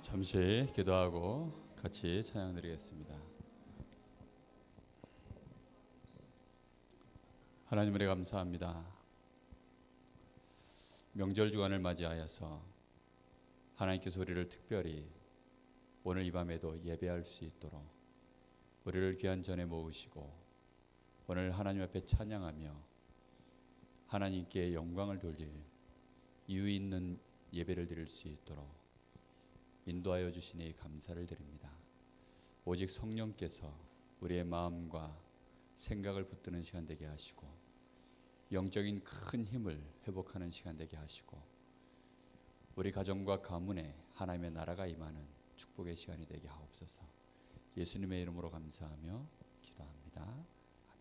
잠시 기도하고 같이 찬양 드리겠습니다. 하나님 은혜 감사합니다. 명절 주간을 맞이하여서 하나님께서 우리를 특별히 오늘 이 밤에도 예배할 수 있도록 우리를 귀한 전에 모으시고 오늘 하나님 앞에 찬양하며 하나님께 영광을 돌릴 이유 있는 예배를 드릴 수 있도록 인도하여 주시니 감사를 드립니다. 오직 성령께서 우리의 마음과 생각을 붙드는 시간 되게 하시고 영적인 큰 힘을 회복하는 시간 되게 하시고 우리 가정과 가문에 하나님의 나라가 임하는 축복의 시간이 되게 하옵소서. 예수님의 이름으로 감사하며 기도합니다.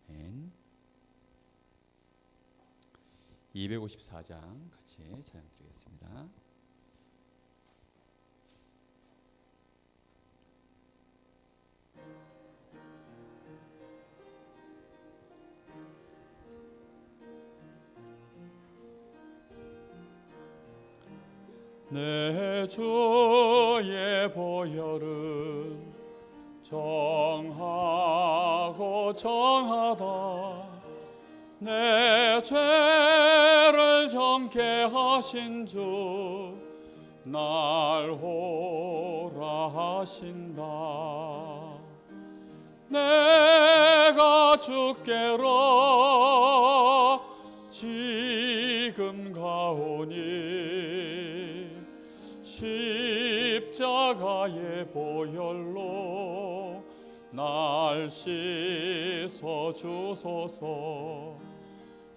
아멘. 254장 같이 찬양 드리겠습니다. 내 주의 보혈은 정하고 정하다. 내 죄를 정케 하신 주 날 호라 하신다. 내가 주께로 지금 가오니 십자가의 보혈로 날 씻어 주소서.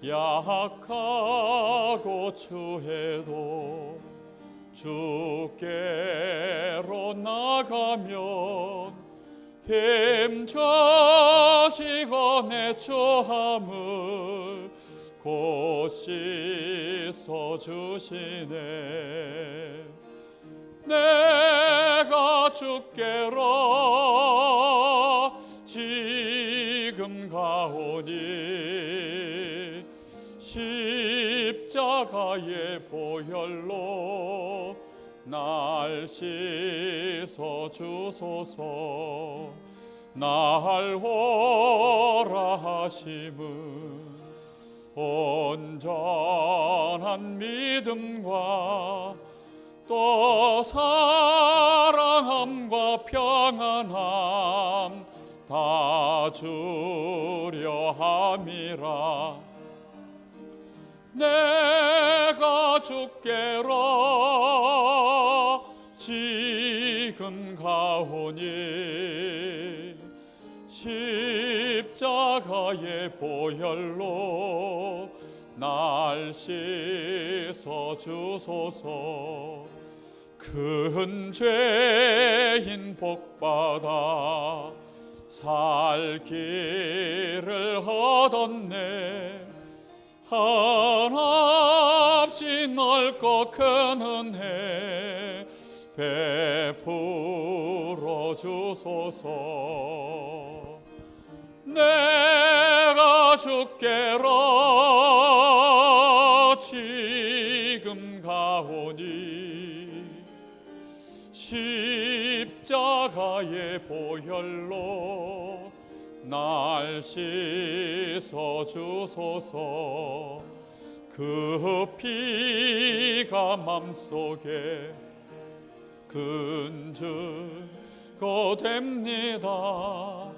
약하고 추해도 주께로 나가면 힘주시고 내 처함을 곧 씻어 주시네. 내가 주께로 지금 가오니 십자가의 보혈로 날 씻어 주소서. 날 호라 하심은 온전한 믿음과 또 사랑함과 평안함 다 주려 함이라. 내가 주께로 지금 가오니 십자가의 보혈로 날 씻어 주소서. 큰 죄인 복받아 살 길을 얻었네. 한없이 넓고 큰 은혜 베풀어 주소서. 내가 주께로 지금 가오니 십자가의 보혈로 날 씻어 주소서. 그 피가 맘속에 근증거 됩니다.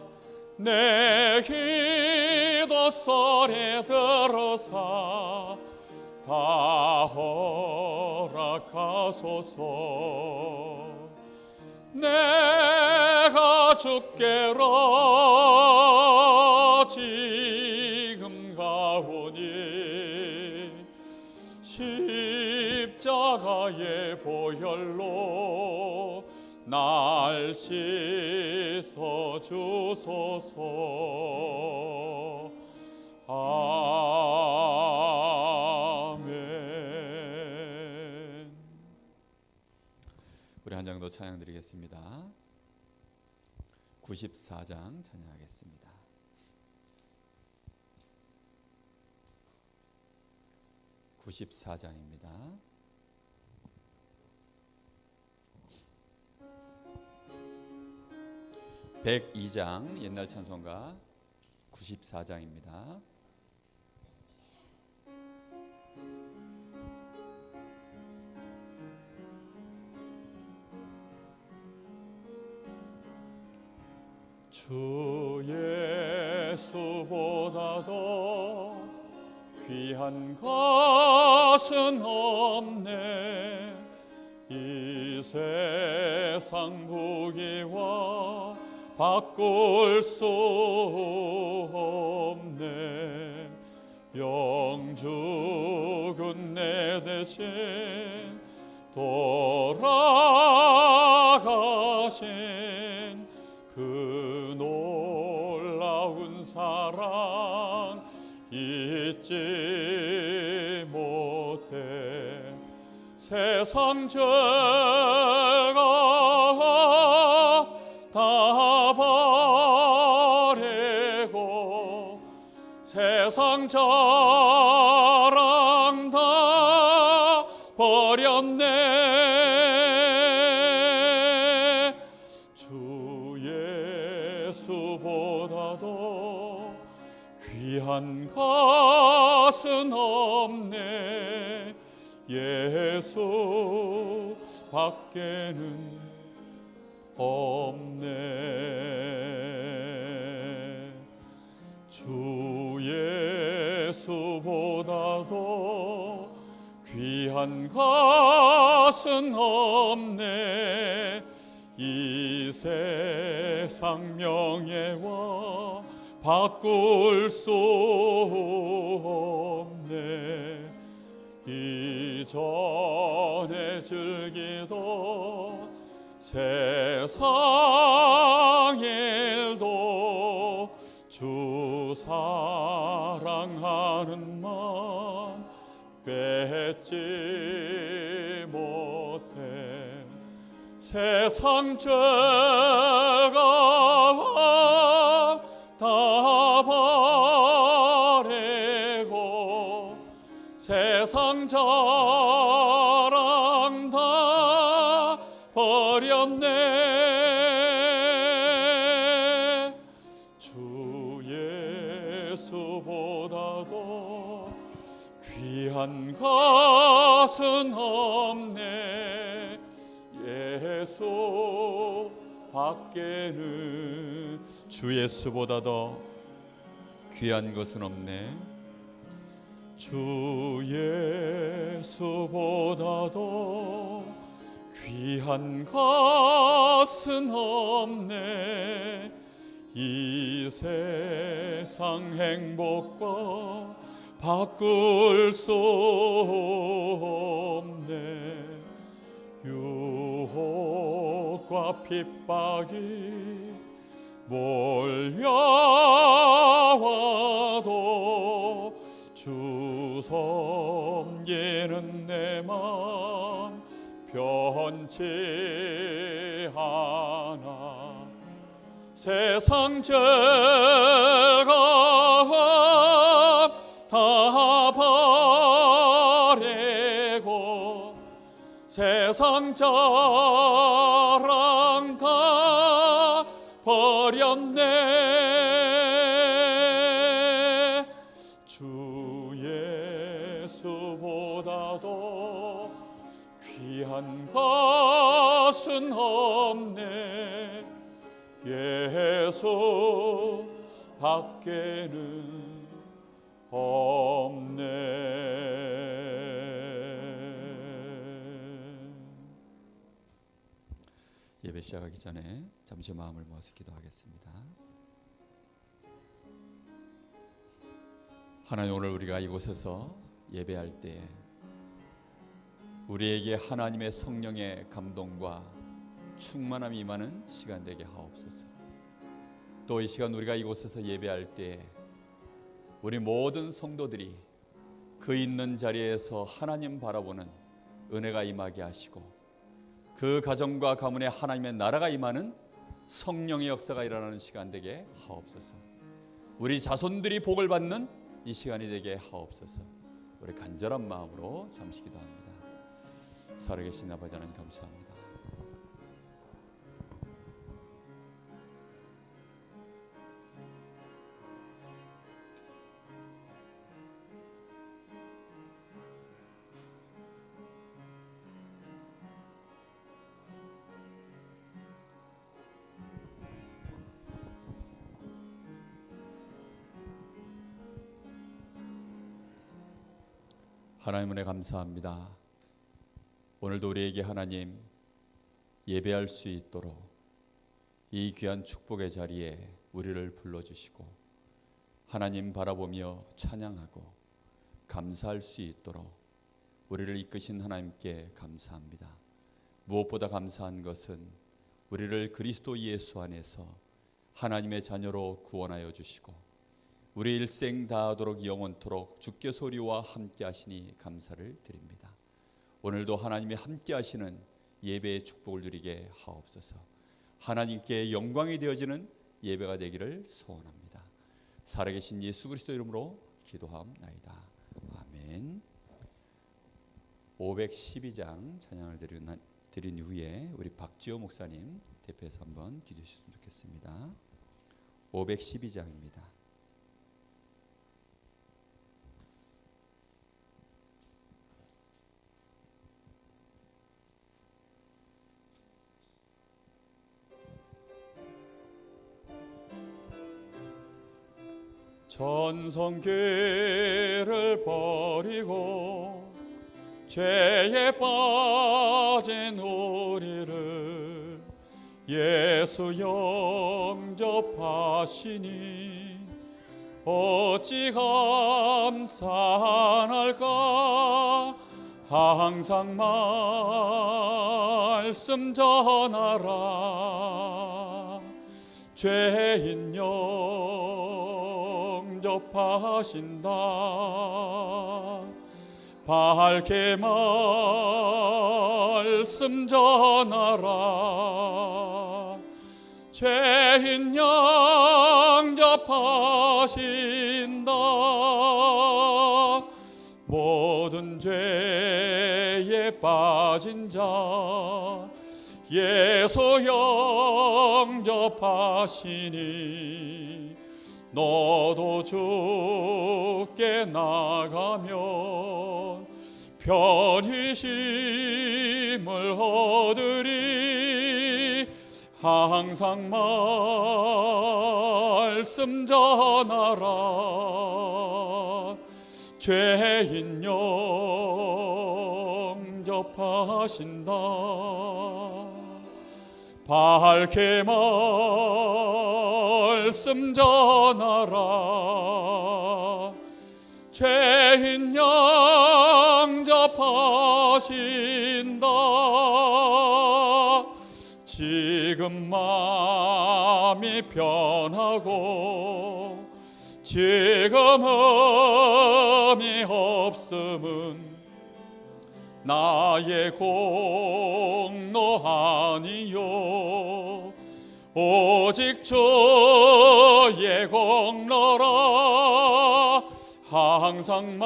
내 기도 소리 들어서 다 허락하소서. 내가 주께로 지금 가오니 십자가의 보혈로 날 씻어 주소서. 아멘. 우리 한 장 더 찬양 드리겠습니다. 94장 찬양하겠습니다. 94장입니다. 102장 옛날 찬송가 94장입니다. 주 예수보다도 귀한 것은 없네. 이 세상 부귀와 바꿀 수 없네. 영죽은 내 대신 돌아가신 그 놀라운 사랑 잊지 못해. 세상 죄가 다 버리고 세상 자랑 다 버렸네. 주 예수보다도 귀한 것은 없네. 예수 밖에는 없네. 주 예수보다도 귀한 것은 없네. 이 세상 명예와 바꿀 수 없네. 이전에 즐기던 세상 일도 주 사랑하는 마음 뺏지 못해. 세상 죄가 다 버리고 세상 자랑 다 버렸네. 주 예수보다도 귀한 것은 없네. 예수 밖에는 주 예수보다도 귀한 것은 없네. 주 예수보다도 귀한 것은 없네. 이 세상 행복과 바꿀 수 없네. 유혹과 핍박이 몰려와도 주 섬기는 내 맘 변치 않아. 세상 죄가 다 버리고 세상 자랑 다 버렸네. 주 예수보다도 귀한 것은 없네. 예수 밖에는 없네. 예배 시작하기 전에 잠시 마음을 모아서 기도하겠습니다. 하나님, 오늘 우리가 이곳에서 예배할 때 우리에게 하나님의 성령의 감동과 충만함이 임하는 시간 되게 하옵소서. 또 이 시간 우리가 이곳에서 예배할 때 우리 모든 성도들이 그 있는 자리에서 하나님 바라보는 은혜가 임하게 하시고 그 가정과 가문에 하나님의 나라가 임하는 성령의 역사가 일어나는 시간 되게 하옵소서. 우리 자손들이 복을 받는 이 시간이 되게 하옵소서. 우리 간절한 마음으로 잠시 기도합니다. 살아계신 아버지 하나님 감사합니다. 하나님 은혜 감사합니다. 오늘도 우리에게 하나님 예배할 수 있도록 이 귀한 축복의 자리에 우리를 불러주시고 하나님 바라보며 찬양하고 감사할 수 있도록 우리를 이끄신 하나님께 감사합니다. 무엇보다 감사한 것은 우리를 그리스도 예수 안에서 하나님의 자녀로 구원하여 주시고 우리 일생 다하도록 영원토록 주께서 우리와 함께 하시니 감사를 드립니다. 오늘도 하나님이 함께 하시는 예배의 축복을 누리게 하옵소서. 하나님께 영광이 되어지는 예배가 되기를 소원합니다. 살아계신 예수 그리스도 이름으로 기도하옵나이다. 아멘. 512장 찬양을 드린 후에 우리 박지호 목사님 대표해서 한번 기도해 주셨으면 좋겠습니다. 512장입니다. 전성계를 버리고 죄에 빠진 우리를 예수 영접하시니 어찌 감사할까. 항상 말씀 전하라. 죄인 영접하신다. 밝게 말씀 전하라. 죄인 영접하신다. 모든 죄에 빠진 자 예수 영접하시니 너도 주께 나가면 편히심을 얻으리. 항상 말씀 전하라. 죄인 영접하신다. 밝게 말씀 전하라. 죄인 영접하신다. 지금 마음이 편하고 지금음이 없음은 나의 공로 아니요 오직 주의 공로라. 항상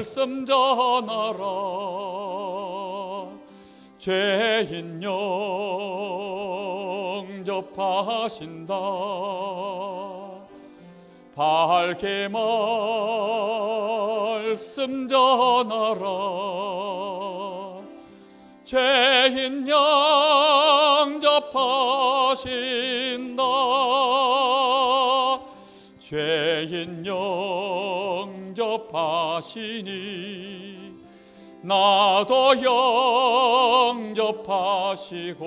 말씀 전하라. 죄인 영접하신다. 밝게 말씀 전하라. 죄인 영접하신다. 죄인 영접하시니 나도 영접하시고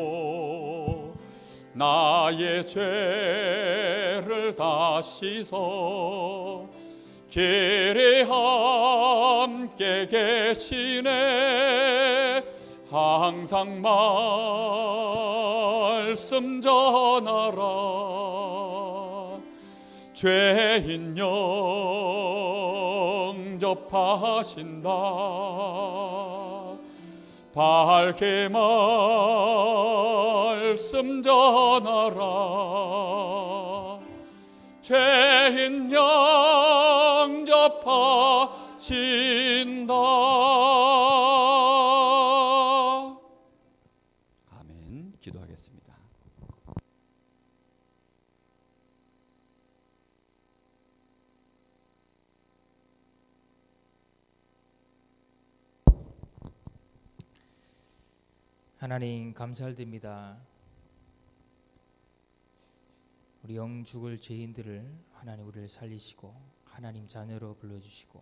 나의 죄를 다 씻어 길에 함께 계시네. 항상 말씀 전하라. 죄인 영접하신다. 밝게 말씀 전하라. 죄인 영접하신다. 아멘. 기도하겠습니다. 하나님 감사드립니다. 우리 영 죽을 죄인들을 하나님 우리를 살리시고 하나님 자녀로 불러주시고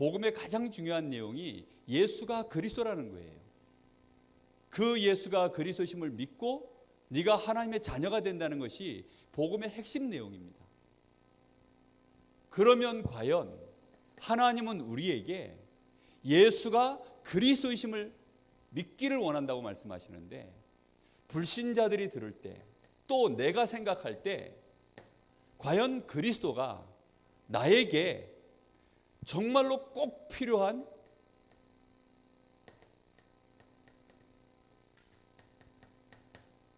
복음의 가장 중요한 내용이 예수가 그리스도라는 거예요. 그 예수가 그리스도심을 믿고 네가 하나님의 자녀가 된다는 것이 복음의 핵심 내용입니다. 그러면 과연 하나님은 우리에게 예수가 그리스도이심을 믿기를 원한다고 말씀하시는데, 불신자들이 들을 때, 또 내가 생각할 때 과연 그리스도가 나에게 정말로 꼭 필요한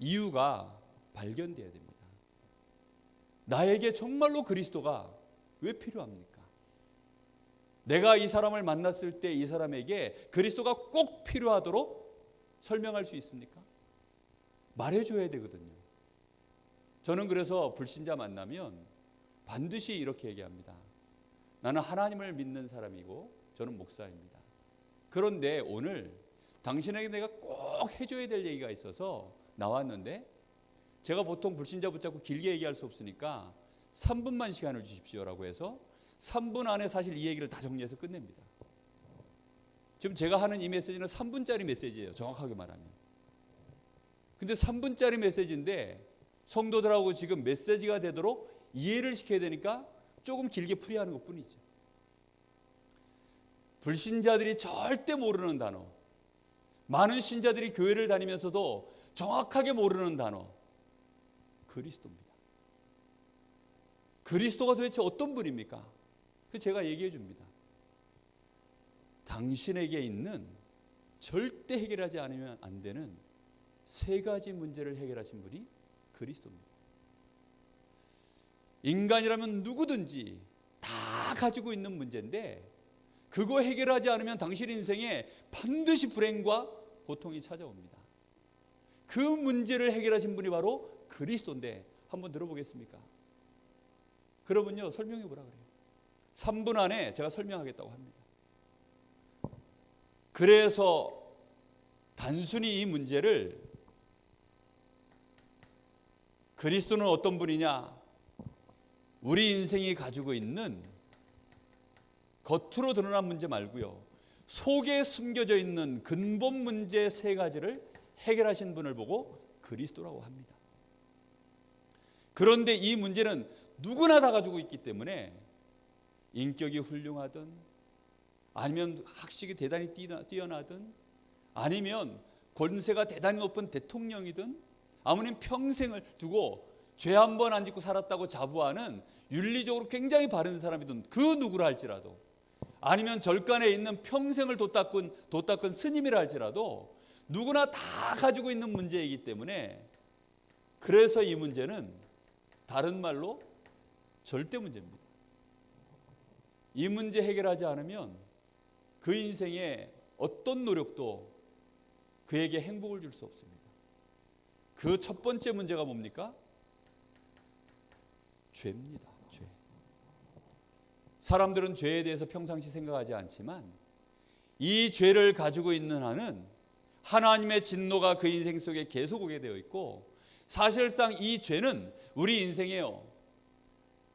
이유가 발견되어야 됩니다. 나에게 정말로 그리스도가 왜 필요합니까? 내가 이 사람을 만났을 때 이 사람에게 그리스도가 꼭 필요하도록 설명할 수 있습니까? 말해줘야 되거든요. 저는 그래서 불신자 만나면 반드시 이렇게 얘기합니다. 나는 하나님을 믿는 사람이고 저는 목사입니다. 그런데 오늘 당신에게 내가 꼭 해줘야 될 얘기가 있어서 나왔는데, 제가 보통 불신자 붙잡고 길게 얘기할 수 없으니까 3분만 시간을 주십시오라고 해서 3분 안에 사실 이 얘기를 다 정리해서 끝냅니다. 지금 제가 하는 이 메시지는 3분짜리 메시지예요, 정확하게 말하면. 근데 3분짜리 메시지인데 성도들하고 지금 메시지가 되도록 이해를 시켜야 되니까 조금 길게 풀이하는 것뿐이죠. 불신자들이 절대 모르는 단어, 많은 신자들이 교회를 다니면서도 정확하게 모르는 단어, 그리스도입니다. 그리스도가 도대체 어떤 분입니까? 그 제가 얘기해 줍니다. 당신에게 있는 절대 해결하지 않으면 안 되는 세 가지 문제를 해결하신 분이 그리스도입니다. 인간이라면 누구든지 다 가지고 있는 문제인데, 그거 해결하지 않으면 당신 인생에 반드시 불행과 고통이 찾아옵니다. 그 문제를 해결하신 분이 바로 그리스도인데, 한번 들어보겠습니까? 그러면요, 설명해 보라 그래요. 3분 안에 제가 설명하겠다고 합니다. 그래서 단순히 이 문제를, 그리스도는 어떤 분이냐, 우리 인생이 가지고 있는 겉으로 드러난 문제 말고요, 속에 숨겨져 있는 근본 문제 세 가지를 해결하신 분을 보고 그리스도라고 합니다. 그런데 이 문제는 누구나 다 가지고 있기 때문에 인격이 훌륭하든, 아니면 학식이 대단히 뛰어나든, 아니면 권세가 대단히 높은 대통령이든, 아무튼 평생을 두고 죄 한 번 안 짓고 살았다고 자부하는 윤리적으로 굉장히 바른 사람이든 그 누구라 할지라도, 아니면 절간에 있는 평생을 도 닦은 스님이라 할지라도 누구나 다 가지고 있는 문제이기 때문에, 그래서 이 문제는 다른 말로 절대 문제입니다. 이 문제 해결하지 않으면 그 인생에 어떤 노력도 그에게 행복을 줄 수 없습니다. 그 첫 번째 문제가 뭡니까? 죄입니다. 죄. 사람들은 죄에 대해서 평상시 생각하지 않지만 이 죄를 가지고 있는 한은 하나님의 진노가 그 인생 속에 계속 오게 되어 있고, 사실상 이 죄는 우리 인생에요,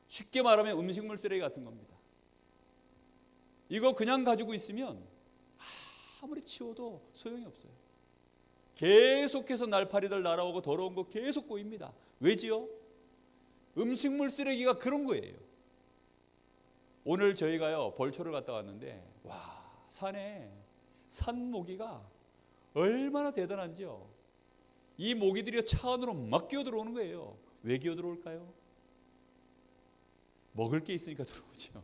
쉽게 말하면 음식물 쓰레기 같은 겁니다. 이거 그냥 가지고 있으면 아무리 치워도 소용이 없어요. 계속해서 날파리들 날아오고 더러운 거 계속 꼬입니다. 왜지요? 음식물 쓰레기가 그런 거예요. 오늘 저희가요, 벌초를 갔다 왔는데, 와, 산에 산모기가 얼마나 대단한지요. 이 모기들이 차 안으로 막 기어 들어오는 거예요. 왜 기어 들어올까요? 먹을 게 있으니까 들어오죠.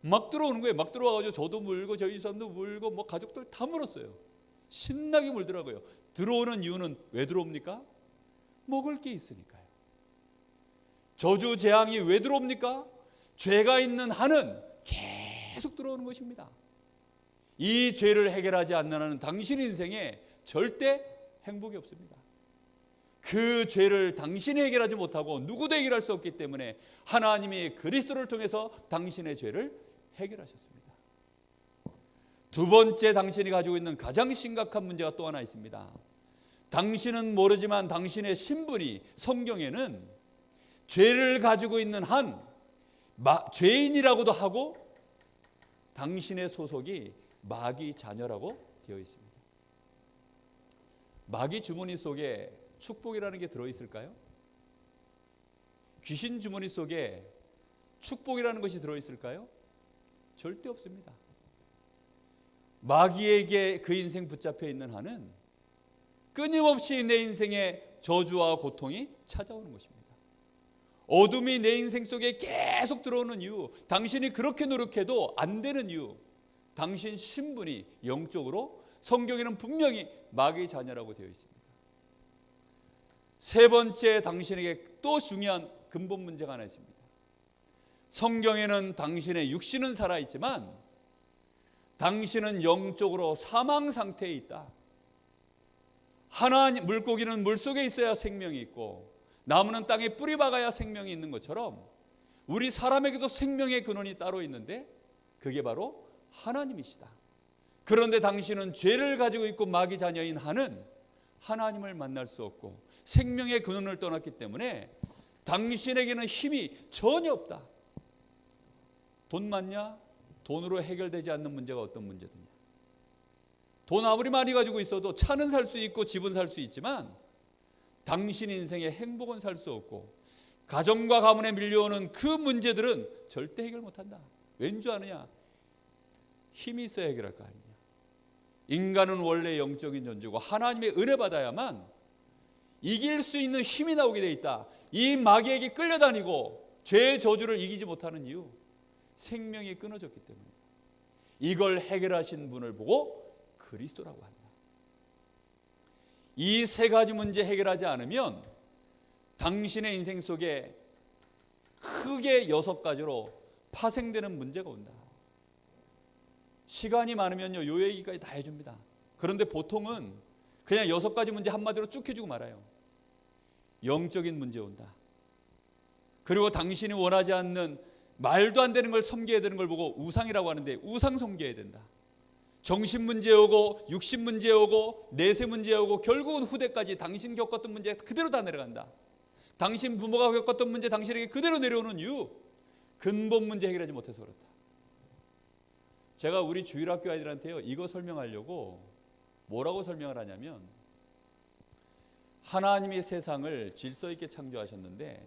막 들어오는 거예요. 막 들어와가지고 저도 물고 저희 사람도 물고 뭐 가족들 다 물었어요. 신나게 물더라고요. 들어오는 이유는 왜 들어옵니까? 먹을 게 있으니까요. 저주 재앙이 왜 들어옵니까? 죄가 있는 한은 계속 들어오는 것입니다. 이 죄를 해결하지 않는 한은 당신 인생에 절대 행복이 없습니다. 그 죄를 당신이 해결하지 못하고 누구도 해결할 수 없기 때문에 하나님이 그리스도를 통해서 당신의 죄를 해결하셨습니다. 두 번째, 당신이 가지고 있는 가장 심각한 문제가 또 하나 있습니다. 당신은 모르지만 당신의 신분이 성경에는 죄를 가지고 있는 한 죄인이라고도 하고 당신의 소속이 마귀 자녀라고 되어 있습니다. 마귀 주머니 속에 축복이라는 게 들어있을까요? 귀신 주머니 속에 축복이라는 것이 들어있을까요? 절대 없습니다. 마귀에게 그 인생 붙잡혀 있는 한은 끊임없이 내 인생에 저주와 고통이 찾아오는 것입니다. 어둠이 내 인생 속에 계속 들어오는 이유, 당신이 그렇게 노력해도 안 되는 이유, 당신 신분이 영적으로 성경에는 분명히 마귀의 자녀라고 되어 있습니다. 세 번째, 당신에게 또 중요한 근본 문제가 하나 있습니다. 성경에는 당신의 육신은 살아있지만 당신은 영적으로 사망 상태에 있다. 하나님, 물고기는 물속에 있어야 생명이 있고 나무는 땅에 뿌리 박아야 생명이 있는 것처럼 우리 사람에게도 생명의 근원이 따로 있는데 그게 바로 하나님이시다. 그런데 당신은 죄를 가지고 있고 마귀 자녀인 한은 하나님을 만날 수 없고 생명의 근원을 떠났기 때문에 당신에게는 힘이 전혀 없다. 돈 많냐? 돈으로 해결되지 않는 문제가 어떤 문제든지. 돈 아무리 많이 가지고 있어도 차는 살 수 있고 집은 살 수 있지만 당신 인생의 행복은 살 수 없고 가정과 가문에 밀려오는 그 문제들은 절대 해결 못한다. 왠 줄 아느냐? 힘이 있어야 해결할 거 아니냐. 인간은 원래 영적인 존재고 하나님의 은혜 받아야만 이길 수 있는 힘이 나오게 돼 있다. 이 마귀에게 끌려다니고 죄의 저주를 이기지 못하는 이유, 생명이 끊어졌기 때문입니다. 이걸 해결하신 분을 보고 그리스도라고 한다. 이 세 가지 문제 해결하지 않으면 당신의 인생 속에 크게 6가지로 파생되는 문제가 온다. 시간이 많으면요, 요 얘기까지 다 해줍니다. 그런데 보통은 그냥 6가지 문제 한마디로 쭉 해주고 말아요. 영적인 문제 온다. 그리고 당신이 원하지 않는 말도 안 되는 걸 섬겨야 되는 걸 보고 우상이라고 하는데 우상 섬겨야 된다. 정신 문제 오고 육신 문제 오고 내세 문제 오고 결국은 후대까지 당신 겪었던 문제 그대로 다 내려간다. 당신 부모가 겪었던 문제 당신에게 그대로 내려오는 이유, 근본 문제 해결하지 못해서 그렇다. 제가 우리 주일학교 아이들한테요, 이거 설명하려고 뭐라고 설명을 하냐면, 하나님이 세상을 질서 있게 창조하셨는데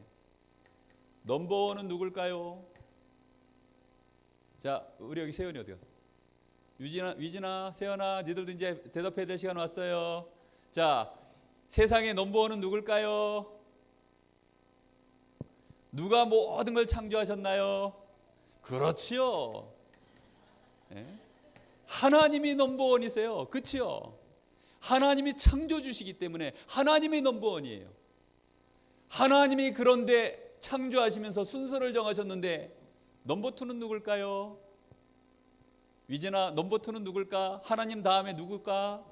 넘버원은 누굴까요? 자, 우리 여기 세연이 어디 갔어? 유진아, 세연아, 니들도 이제 대답해야 될 시간 왔어요. 자, 세상의 넘버원은 누굴까요? 누가 모든 걸 창조하셨나요? 그렇지요. 네? 하나님이 넘버원이세요. 그렇지요. 하나님이 창조주시기 때문에 하나님이 넘버원이에요. 하나님이 그런데 창조하시면서 순서를 정하셨는데 넘버2는 누굴까요? 위진아, 넘버2는 누굴까? 하나님 다음에 누굴까?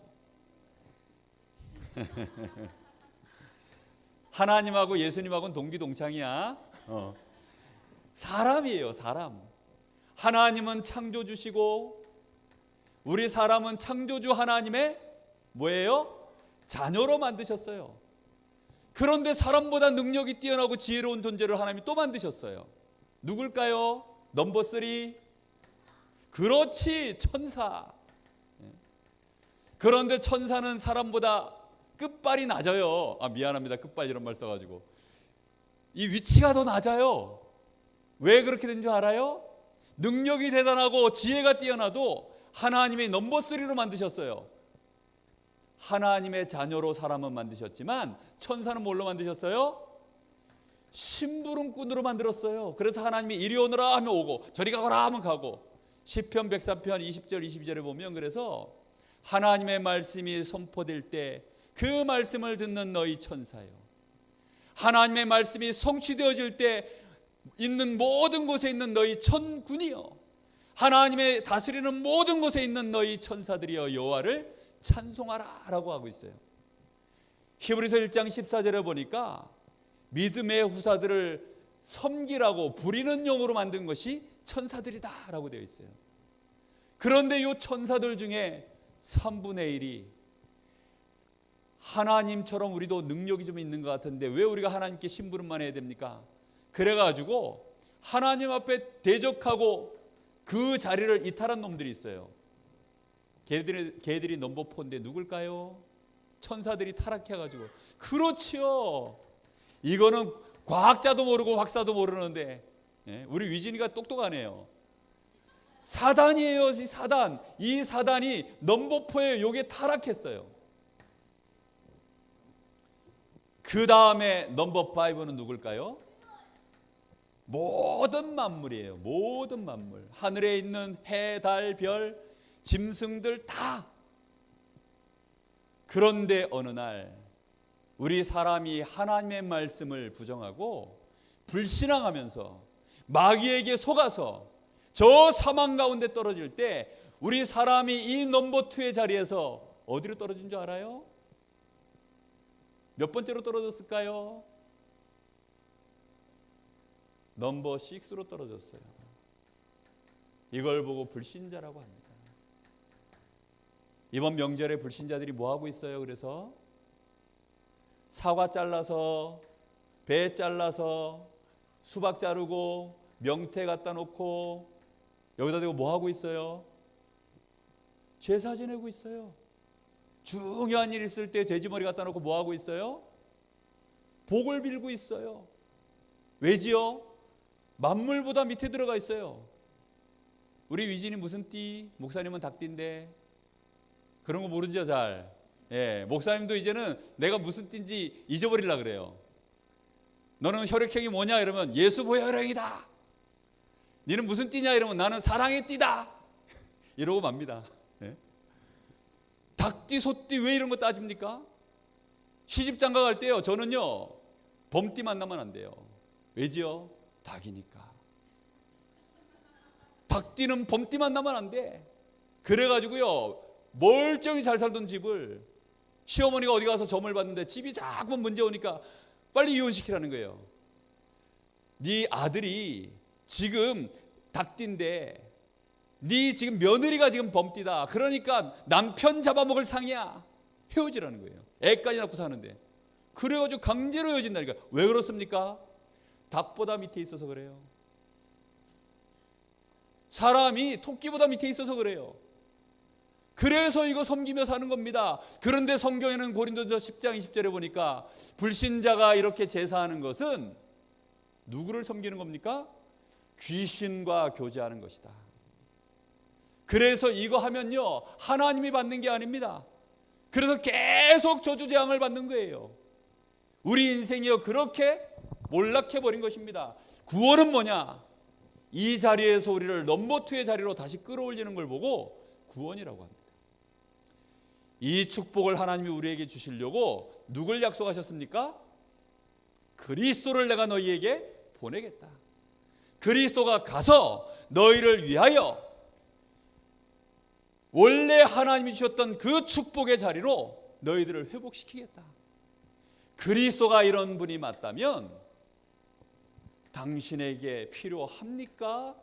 하나님하고 예수님하고는 동기동창이야. 사람이에요, 사람. 하나님은 창조주시고 우리 사람은 창조주 하나님의 뭐예요? 자녀로 만드셨어요. 그런데 사람보다 능력이 뛰어나고 지혜로운 존재를 하나님이 또 만드셨어요. 누굴까요? 넘버3. 그렇지, 천사. 그런데 천사는 사람보다 끝발이 낮아요. 미안합니다, 끝발 이런 말 써가지고. 이 위치가 더 낮아요. 왜 그렇게 된 줄 알아요? 능력이 대단하고 지혜가 뛰어나도 하나님이 넘버3로 만드셨어요. 하나님의 자녀로 사람은 만드셨지만 천사는 뭘로 만드셨어요? 심부름꾼으로 만들었어요. 그래서 하나님이 이리 오너라 하면 오고 저리 가거라 하면 가고. 시편 103편 20절 22절에 보면 그래서 하나님의 말씀이 선포될 때 그 말씀을 듣는 너희 천사요, 하나님의 말씀이 성취되어질 때 있는 모든 곳에 있는 너희 천군이요, 하나님의 다스리는 모든 곳에 있는 너희 천사들이여 여호와를 찬송하라 라고 하고 있어요. 히브리서 1장 14절에 보니까 믿음의 후사들을 섬기라고 부리는 용으로 만든 것이 천사들이다 라고 되어 있어요. 그런데 이 천사들 중에 3분의 1이 하나님처럼 우리도 능력이 좀 있는 것 같은데 왜 우리가 하나님께 심부름만 해야 됩니까? 그래가지고 하나님 앞에 대적하고 그 자리를 이탈한 놈들이 있어요. 걔들이 넘버 4인데 누굴까요? 천사들이 타락해가지고. 그렇지요. 이거는 과학자도 모르고 박사도 모르는데, 예? 우리 위진이가 똑똑하네요. 사단이에요. 이 사단. 이 사단이 넘버 4에 여기에 타락했어요. 그 다음에 넘버 5는 누굴까요? 모든 만물이에요. 모든 만물. 하늘에 있는 해, 달, 별, 짐승들 다. 그런데 어느 날 우리 사람이 하나님의 말씀을 부정하고 불신앙하면서 마귀에게 속아서 저 사망 가운데 떨어질 때 우리 사람이 이 넘버 2의 자리에서 어디로 떨어진 줄 알아요? 몇 번째로 떨어졌을까요? 넘버 6로 떨어졌어요. 이걸 보고 불신자라고 합니다. 이번 명절에 불신자들이 뭐 하고 있어요? 그래서 사과 잘라서, 배 잘라서, 수박 자르고, 명태 갖다 놓고 여기다 대고 뭐 하고 있어요? 제사 지내고 있어요. 중요한 일 있을 때 돼지머리 갖다 놓고 뭐 하고 있어요? 복을 빌고 있어요. 왜지요? 만물보다 밑에 들어가 있어요. 우리 위진이 무슨 띠? 목사님은 닭띠인데 그런 거 모르죠 잘. 예, 목사님도 이제는 내가 무슨 띠인지 잊어버리려고 그래요. 너는 혈액형이 뭐냐 이러면 예수보혈 혈액이다. 너는 무슨 띠냐 이러면 나는 사랑의 띠다. 이러고 맙니다. 예? 닭띠, 소띠 왜 이런 거 따집니까? 시집장가 갈 때요 저는요 범띠 만나면 안 돼요. 왜지요? 닭이니까. 닭띠는 범띠 만나면 안 돼. 그래가지고요 멀쩡히 잘 살던 집을 시어머니가 어디 가서 점을 봤는데 집이 자꾸만 문제 오니까 빨리 이혼시키라는 거예요. 네 아들이 지금 닭띠인데 네 지금 며느리가 지금 범띠다. 그러니까 남편 잡아먹을 상이야. 헤어지라는 거예요. 애까지 낳고 사는데. 그래가지고 강제로 헤어진다니까. 왜 그렇습니까? 닭보다 밑에 있어서 그래요. 사람이 토끼보다 밑에 있어서 그래요. 그래서 이거 섬기며 사는 겁니다. 그런데 성경에는 고린도전서 10장 20절에 보니까 불신자가 이렇게 제사하는 것은 누구를 섬기는 겁니까? 귀신과 교제하는 것이다. 그래서 이거 하면요 하나님이 받는 게 아닙니다. 그래서 계속 저주재앙을 받는 거예요. 우리 인생이요 그렇게 몰락해버린 것입니다. 구원은 뭐냐? 이 자리에서 우리를 넘버 2의 자리로 다시 끌어올리는 걸 보고 구원이라고 합니다. 이 축복을 하나님이 우리에게 주시려고 누굴 약속하셨습니까? 그리스도를 내가 너희에게 보내겠다. 그리스도가 가서 너희를 위하여 원래 하나님이 주셨던 그 축복의 자리로 너희들을 회복시키겠다. 그리스도가 이런 분이 맞다면 당신에게 필요합니까?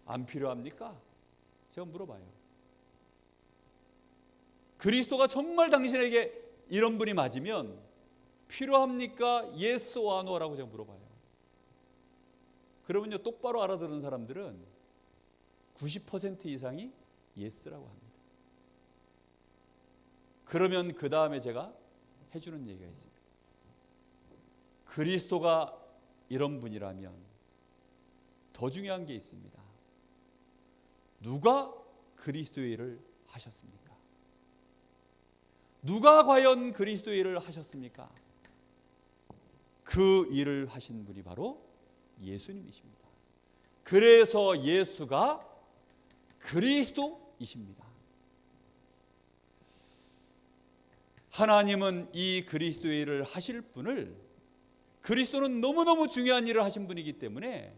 안 필요합니까? 제가 물어봐요. 그리스도가 정말 당신에게 이런 분이 맞으면 필요합니까? Yes or No라고 제가 물어봐요. 그러면요 똑바로 알아들은 사람들은 90% 이상이 Yes라고 합니다. 그러면 그 다음에 제가 해주는 얘기가 있습니다. 그리스도가 이런 분이라면 더 중요한 게 있습니다. 누가 그리스도의 일을 하셨습니까? 누가 과연 그리스도의 일을 하셨습니까? 그 일을 하신 분이 바로 예수님이십니다. 그래서 예수가 그리스도이십니다. 하나님은 이 그리스도의 일을 하실 분을, 그리스도는 너무너무 중요한 일을 하신 분이기 때문에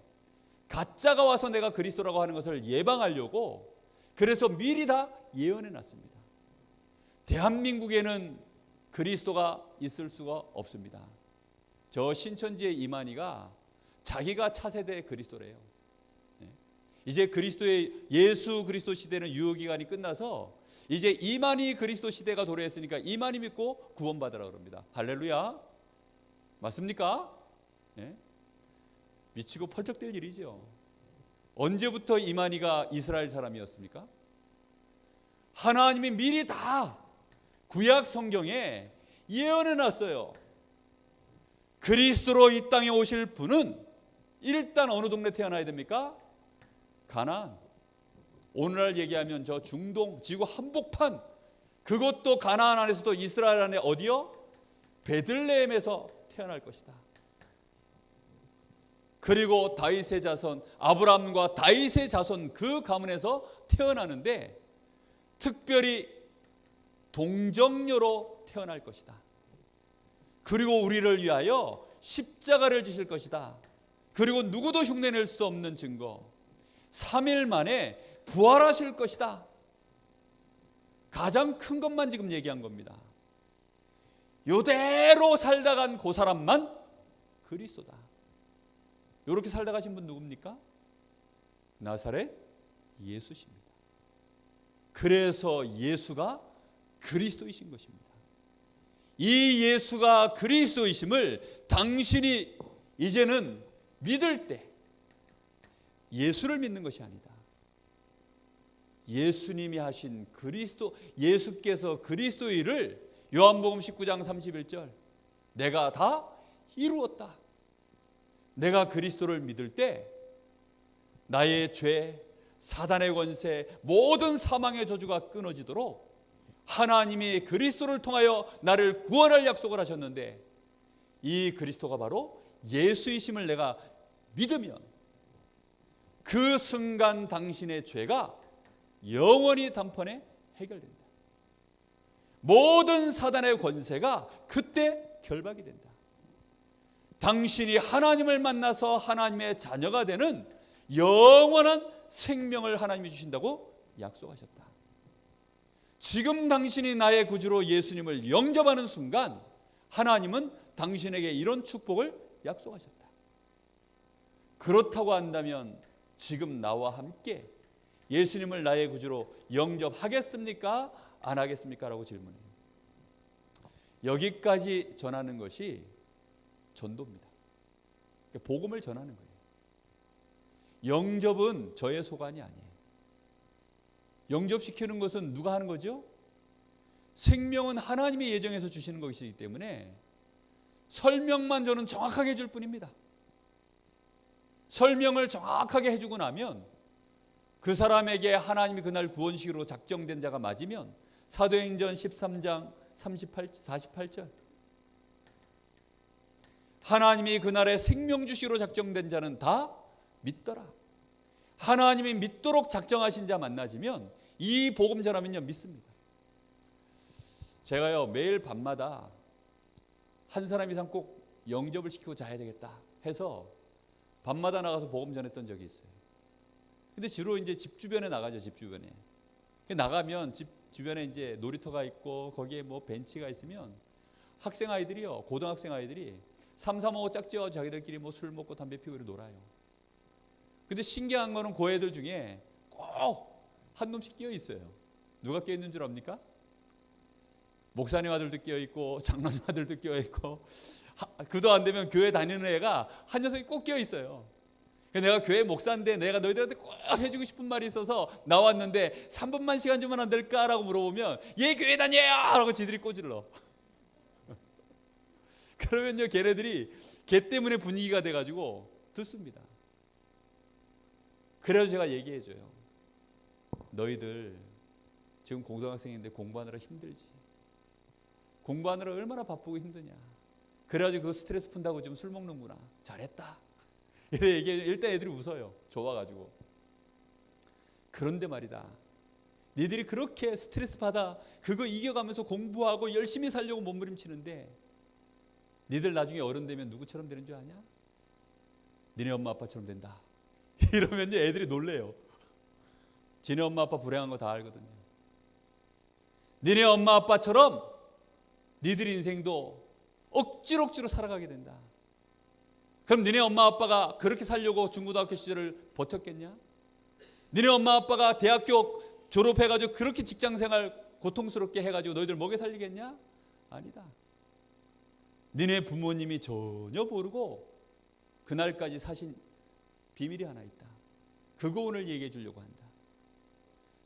가짜가 와서 내가 그리스도라고 하는 것을 예방하려고 그래서 미리 다 예언해 놨습니다. 대한민국에는 그리스도가 있을 수가 없습니다. 저 신천지의 이만희가 자기가 차세대 그리스도래요. 이제 그리스도의 예수 그리스도 시대는 유효기간이 끝나서 이제 이만희 그리스도 시대가 도래했으니까 이만희 믿고 구원받으라 그럽니다. 할렐루야. 맞습니까? 네? 미치고 펄쩍 뛸 일이죠. 언제부터 이만희가 이스라엘 사람이었습니까? 하나님이 미리 다 구약 성경에 예언해 놨어요. 그리스도로 이 땅에 오실 분은 일단 어느 동네 태어나야 됩니까? 가나안. 오늘날 얘기하면 저 중동 지구 한복판, 그것도 가나안 안에서도 이스라엘 안에 어디요? 베들레헴에서 태어날 것이다. 그리고 다윗의 자손, 아브라함과 다윗의 자손, 그 가문에서 태어나는데 특별히 동정녀로 태어날 것이다. 그리고 우리를 위하여 십자가를 지실 것이다. 그리고 누구도 흉내낼 수 없는 증거, 3일 만에 부활하실 것이다. 가장 큰 것만 지금 얘기한 겁니다. 이대로 살다 간 그 사람만 그리스도다. 이렇게 살다 가신 분 누굽니까? 나사렛 예수십니다. 그래서 예수가 그리스도이신 것입니다. 이 예수가 그리스도이심을 당신이 이제는 믿을 때 예수를 믿는 것이 아니다. 예수님이 하신 그리스도, 예수께서 그리스도의 일을 요한복음 19장 31절 내가 다 이루었다. 내가 그리스도를 믿을 때 나의 죄, 사단의 권세, 모든 사망의 저주가 끊어지도록 하나님이 그리스도를 통하여 나를 구원할 약속을 하셨는데 이 그리스도가 바로 예수이심을 내가 믿으면 그 순간 당신의 죄가 영원히 단번에 해결된다. 모든 사단의 권세가 그때 결박이 된다. 당신이 하나님을 만나서 하나님의 자녀가 되는 영원한 생명을 하나님이 주신다고 약속하셨다. 지금 당신이 나의 구주로 예수님을 영접하는 순간 하나님은 당신에게 이런 축복을 약속하셨다. 그렇다고 한다면 지금 나와 함께 예수님을 나의 구주로 영접하겠습니까? 안 하겠습니까? 라고 질문해요. 여기까지 전하는 것이 전도입니다. 복음을 전하는 거예요. 영접은 저의 소관이 아니에요. 영접시키는 것은 누가 하는 거죠? 생명은 하나님의 예정에서 주시는 것이기 때문에 설명만 저는 정확하게 해줄 뿐입니다. 설명을 정확하게 해주고 나면 그 사람에게 하나님이 그날 구원식으로 작정된 자가 맞으면 사도행전 13장 48절 하나님이 그날에 생명주시로 작정된 자는 다 믿더라. 하나님이 믿도록 작정하신 자 만나지면 이 복음 전하면요 믿습니다. 제가요 매일 밤마다 한 사람 이상 꼭 영접을 시키고 자야 되겠다 해서 밤마다 나가서 복음 전했던 적이 있어요. 근데 주로 이제 집 주변에 나가죠. 집 주변에 나가면 집 주변에 이제 놀이터가 있고 거기에 뭐 벤치가 있으면 학생 아이들이요, 고등학생 아이들이 3, 4, 5 짝지어 자기들끼리 뭐 술 먹고 담배 피우고 놀아요. 근데 신기한 거는 그 애들 중에 꼭 한 놈씩 끼어 있어요. 누가 끼어 있는 줄 압니까? 목사님 아들도 끼어 있고 장로님 아들도 끼어 있고 그도 안 되면 교회 다니는 애가 한 녀석이 꼭 끼어 있어요. 내가 교회 목사인데 내가 너희들한테 꼭 해주고 싶은 말이 있어서 나왔는데 3분만 시간 주면 안 될까라고 물어보면 얘 교회 다녀요! 라고 지들이 꼬질러. 그러면요 걔네들이 걔 때문에 분위기가 돼가지고 듣습니다. 그래서 제가 얘기해줘요. 너희들 지금 고등학생인데 공부하느라 힘들지. 공부하느라 얼마나 바쁘고 힘드냐. 그래가지고 그 스트레스 푼다고 지금 술 먹는구나. 잘했다. 이래 얘기해. 일단 애들이 웃어요. 좋아가지고. 그런데 말이다. 니들이 그렇게 스트레스 받아 그거 이겨가면서 공부하고 열심히 살려고 몸부림치는데 니들 나중에 어른 되면 누구처럼 되는 줄 아냐? 니네 엄마 아빠처럼 된다. 이러면 애들이 놀래요. 지네 엄마 아빠 불행한 거 다 알거든요. 니네 엄마 아빠처럼 니들 인생도 억지로 살아가게 된다. 그럼 니네 엄마 아빠가 그렇게 살려고 중고등학교 시절을 버텼겠냐? 니네 엄마 아빠가 대학교 졸업해가지고 그렇게 직장생활 고통스럽게 해가지고 너희들 먹여 살리겠냐? 아니다. 니네 부모님이 전혀 모르고 그날까지 사신 비밀이 하나 있다. 그거 오늘 얘기해 주려고 한다.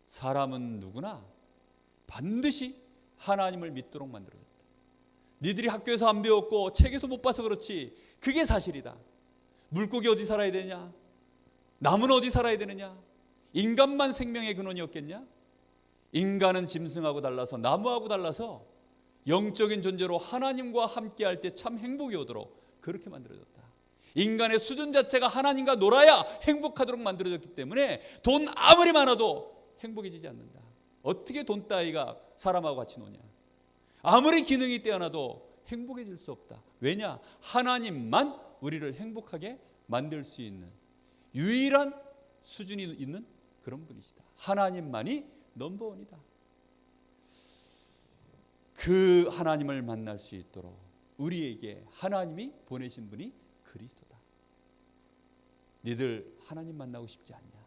사람은 누구나 반드시 하나님을 믿도록 만들어졌다. 니들이 학교에서 안 배웠고 책에서 못 봐서 그렇지 그게 사실이다. 물고기 어디 살아야 되냐? 나무는 어디 살아야 되느냐? 인간만 생명의 근원이었겠냐? 인간은 짐승하고 달라서 나무하고 달라서 영적인 존재로 하나님과 함께할 때 참 행복이 오도록 그렇게 만들어졌다. 인간의 수준 자체가 하나님과 놀아야 행복하도록 만들어졌기 때문에 돈 아무리 많아도 행복해지지 않는다. 어떻게 돈 따위가 사람하고 같이 노냐? 아무리 기능이 뛰어나도 행복해질 수 없다. 왜냐? 하나님만 우리를 행복하게 만들 수 있는 유일한 수준이 있는 그런 분이시다. 하나님만이 넘버원이다. 그 하나님을 만날 수 있도록 우리에게 하나님이 보내신 분이 그리스도다. 니들 하나님 만나고 싶지 않냐?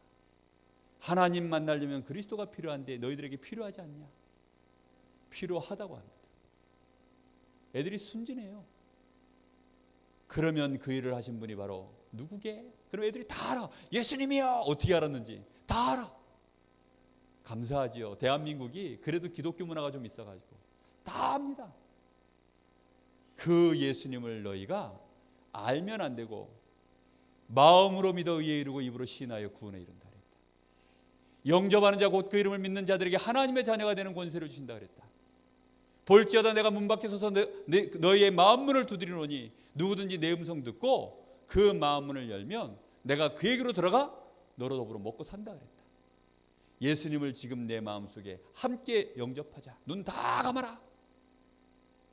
하나님 만나려면 그리스도가 필요한데 너희들에게 필요하지 않냐? 필요하다고 합니다. 애들이 순진해요. 그러면 그 일을 하신 분이 바로 누구게? 그럼 애들이 다 알아. 예수님이요. 어떻게 알았는지 다 알아. 감사하지요. 대한민국이 그래도 기독교 문화가 좀 있어가지고 다 압니다. 그 예수님을 너희가 알면 안 되고 마음으로 믿어 의에 이르고 입으로 시인하여 구원에 이른다 그랬다. 영접하는 자 곧 그 이름을 믿는 자들에게 하나님의 자녀가 되는 권세를 주신다 그랬다. 볼지어다 내가 문 밖에 서서 너희의 마음문을 두드리노니 누구든지 내 음성 듣고 그 마음문을 열면 내가 그에게로 들어가 너로 더불어 먹고 산다 그랬다. 예수님을 지금 내 마음속에 함께 영접하자. 눈 다 감아라.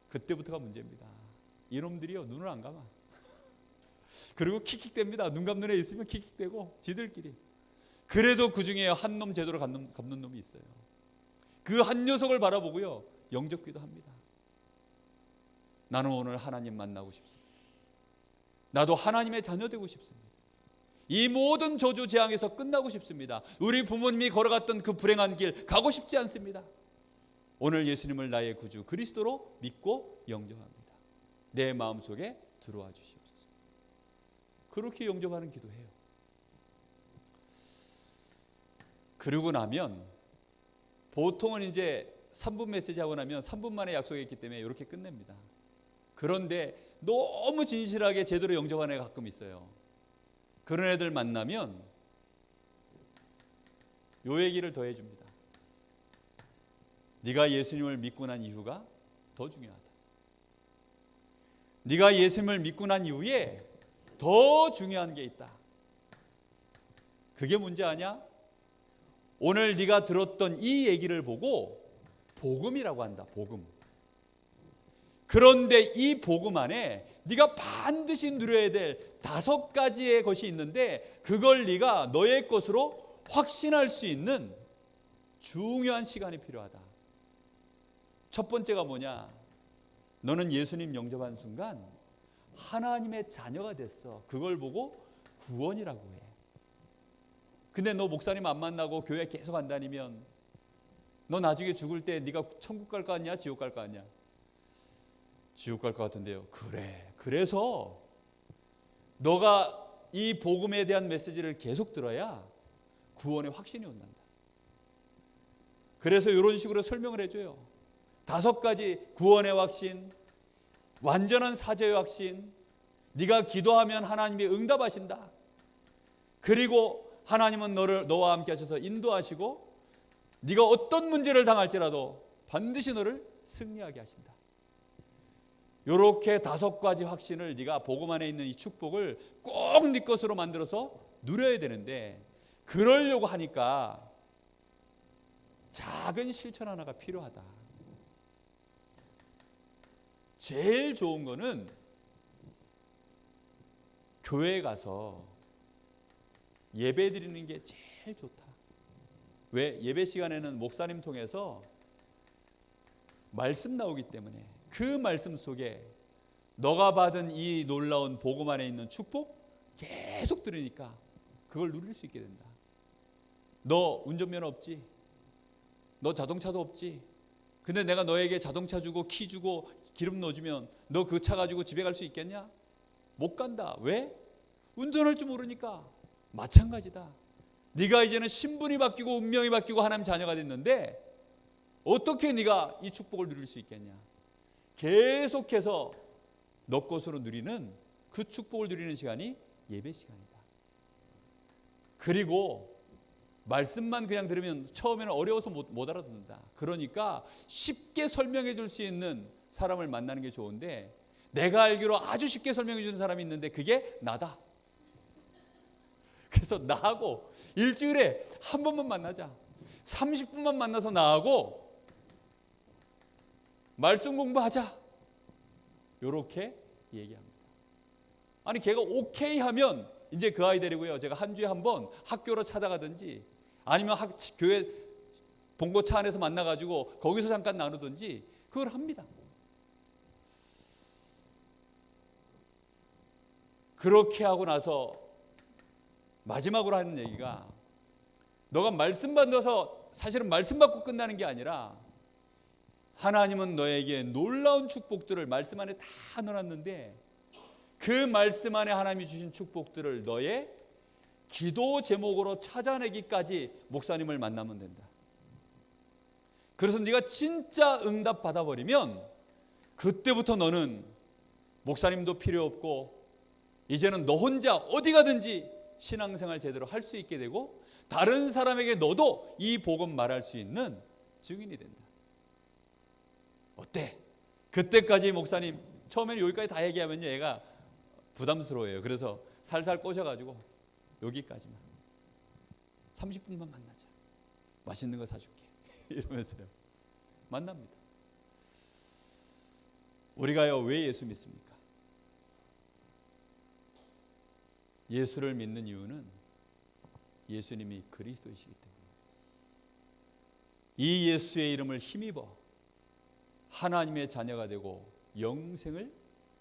그때부터가 문제입니다. 이놈들이요 눈을 안 감아. 그리고 킥킥댑니다. 눈 감는 애 있으면 킥킥대고 지들끼리. 그래도 그 중에 한 놈 제대로 감는 놈이 있어요. 그 한 녀석을 바라보고요 영접기도 합니다. 나는 오늘 하나님 만나고 싶습니다. 나도 하나님의 자녀 되고 싶습니다. 이 모든 저주 재앙에서 끝나고 싶습니다. 우리 부모님이 걸어갔던 그 불행한 길 가고 싶지 않습니다. 오늘 예수님을 나의 구주 그리스도로 믿고 영접합니다. 내 마음속에 들어와 주시옵소서. 그렇게 영접하는 기도해요. 그러고 나면 보통은 이제 3분 메시지 하고 나면 3분 만에 약속이 있기 때문에 이렇게 끝냅니다. 그런데 너무 진실하게 제대로 영접하는 애가 가끔 있어요. 그런 애들 만나면 요 얘기를 더 해줍니다. 네가 예수님을 믿고 난 이유가 더 중요하다. 네가 예수님을 믿고 난 이후에 더 중요한 게 있다. 그게 뭔지 아냐? 오늘 네가 들었던 이 얘기를 보고 복음이라고 한다. 복음. 그런데 이 복음 안에 네가 반드시 누려야 될 5가지의 것이 있는데 그걸 네가 너의 것으로 확신할 수 있는 중요한 시간이 필요하다. 첫 번째가 뭐냐? 너는 예수님 영접한 순간 하나님의 자녀가 됐어. 그걸 보고 구원이라고 해. 근데 너 목사님 안 만나고 교회 계속 안 다니면 너 나중에 죽을 때 네가 천국 갈 거 같냐? 지옥 갈 거 같냐? 지옥 갈 것 같은데요. 그래. 그래서 너가 이 복음에 대한 메시지를 계속 들어야 구원의 확신이 온단다. 그래서 이런 식으로 설명을 해줘요. 5가지 구원의 확신, 완전한 사죄의 확신, 네가 기도하면 하나님이 응답하신다. 그리고 하나님은 너와 함께 하셔서 인도하시고 네가 어떤 문제를 당할지라도 반드시 너를 승리하게 하신다. 이렇게 5가지 확신을 네가 복음 안에 있는 이 축복을 꼭 네 것으로 만들어서 누려야 되는데 그러려고 하니까 작은 실천 하나가 필요하다. 제일 좋은 거는 교회에 가서 예배 드리는 게 제일 좋다. 왜? 예배 시간에는 목사님 통해서 말씀 나오기 때문에 그 말씀 속에 너가 받은 이 놀라운 복음 안에 있는 축복 계속 들으니까 그걸 누릴 수 있게 된다. 너 운전면허 없지? 너 자동차도 없지? 근데 내가 너에게 자동차 주고 키 주고 기름 넣어주면 너 그 차 가지고 집에 갈 수 있겠냐? 못 간다. 왜? 운전할 줄 모르니까. 마찬가지다. 네가 이제는 신분이 바뀌고 운명이 바뀌고 하나님 자녀가 됐는데 어떻게 네가 이 축복을 누릴 수 있겠냐. 계속해서 너 것으로 누리는 그 축복을 누리는 시간이 예배 시간이다. 그리고 말씀만 그냥 들으면 처음에는 어려워서 못 알아듣는다. 그러니까 쉽게 설명해 줄 수 있는 사람을 만나는 게 좋은데 내가 알기로 아주 쉽게 설명해 주는 사람이 있는데 그게 나다. 그래서 나하고 일주일에 한 번만 만나자. 30분만 만나서 나하고 말씀 공부하자. 이렇게 얘기합니다. 아니 걔가 오케이 하면 이제 그 아이 데리고요, 제가 한 주에 한 번 학교로 찾아가든지 아니면 교회 봉고차 안에서 만나가지고 거기서 잠깐 나누든지 그걸 합니다. 그렇게 하고 나서 마지막으로 하는 얘기가 너가 말씀 받아서 사실은 말씀 받고 끝나는 게 아니라 하나님은 너에게 놀라운 축복들을 말씀 안에 다 넣어놨는데 그 말씀 안에 하나님이 주신 축복들을 너의 기도 제목으로 찾아내기까지 목사님을 만나면 된다. 그래서 네가 진짜 응답 받아버리면 그때부터 너는 목사님도 필요 없고 이제는 너 혼자 어디 가든지 신앙생활 제대로 할 수 있게 되고 다른 사람에게 너도 이 복음 말할 수 있는 증인이 된다. 어때? 그때까지 목사님 처음에는 여기까지 다 얘기하면요 얘가 부담스러워요. 그래서 살살 꼬셔가지고 여기까지만 30분만 만나자. 맛있는 거 사줄게. 이러면서요 만납니다. 우리가요 왜 예수 믿습니까? 예수를 믿는 이유는 예수님이 그리스도이시기 때문에 이 예수의 이름을 힘입어 하나님의 자녀가 되고 영생을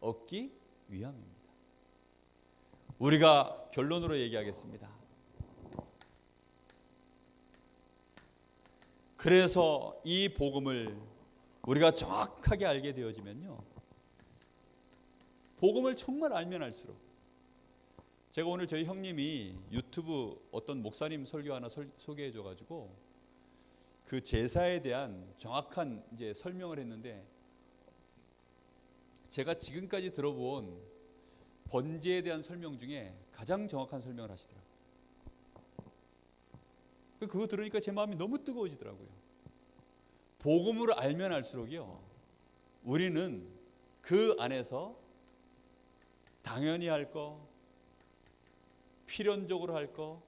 얻기 위함입니다. 우리가 결론으로 얘기하겠습니다. 그래서 이 복음을 우리가 정확하게 알게 되어지면요 복음을 정말 알면 알수록 제가 오늘 저희 형님이 유튜브 어떤 목사님 설교 하나 소개해 줘가지고 그 제사에 대한 정확한 이제 설명을 했는데 제가 지금까지 들어본 번제에 대한 설명 중에 가장 정확한 설명을 하시더라고요. 그거 들으니까 제 마음이 너무 뜨거워지더라고요. 복음을 알면 알수록요 우리는 그 안에서 당연히 할 거, 필연적으로 할 거,